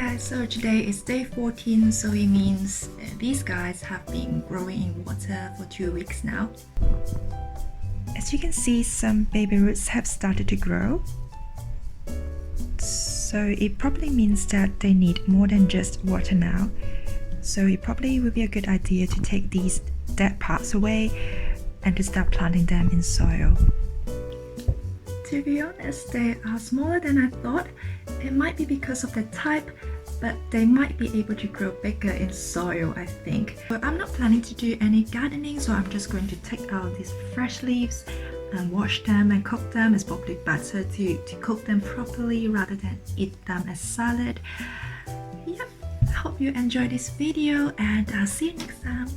guys, so today is day 14, so it means these guys have been growing in water for 2 weeks now. As you can see, some baby roots have started to grow. So it probably means that they need more than just water now. So it probably would be a good idea to take these dead parts away and to start planting them in soil. To be honest, they are smaller than I thought. It might be because of the type, but they might be able to grow bigger in soil, I think. But I'm not planning to do any gardening, so I'm just going to take out these fresh leaves and wash them and cook them. It's probably better to cook them properly rather than eat them as salad. Yep, I hope you enjoyed this video and I'll see you next time.